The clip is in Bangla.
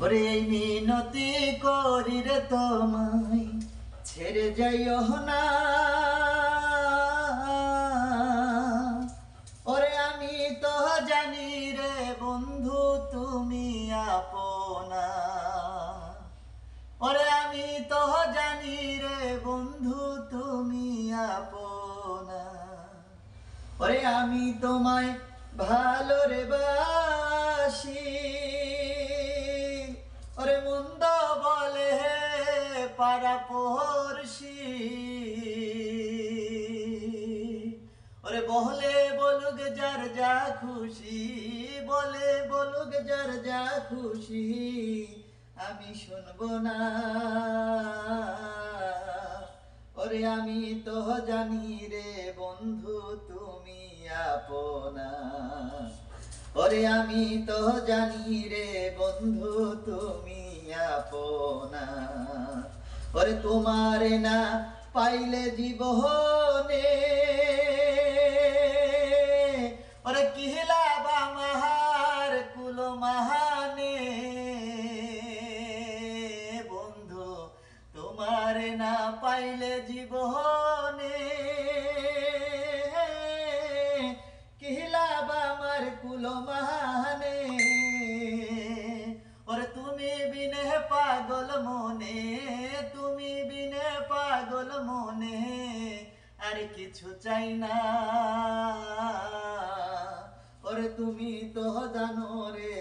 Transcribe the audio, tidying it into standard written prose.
ওরে এই মিনতি করি রে তোমায়, ছেড়ে যাইও না। ওরে আমি তো জানি রে বন্ধু তুমি আপনা। ওরে আমি তো জানি রে বন্ধু তুমি আপনা। ওরে আমি তোমায় ভালো রে বাসি। ওরে মন্দ বলে পাড়া পড়শি। ওরে বলে বলুক যার যা খুশি, বলে বলুক যার যা খুশি, আমি শুনবো না। ওরে আমি তো জানি রে বন্ধু তুমি আপনা। ওরে আমি তো জানি রে বন্ধু তুমি আপনা। ওরে তোমারে না পাইলে জীবনে, ওরে কিহলা বা মাহার কুল মাহানে। বন্ধু তোমারে না পাইলে জীবনে, কিহলা বা আমার কুল মাহানে। ওরে তুমি বিনে পাগল মনে, তুমি বিনে পাগল মনে, আর কিছু চাই না। ওরে তুমি তো জানো রে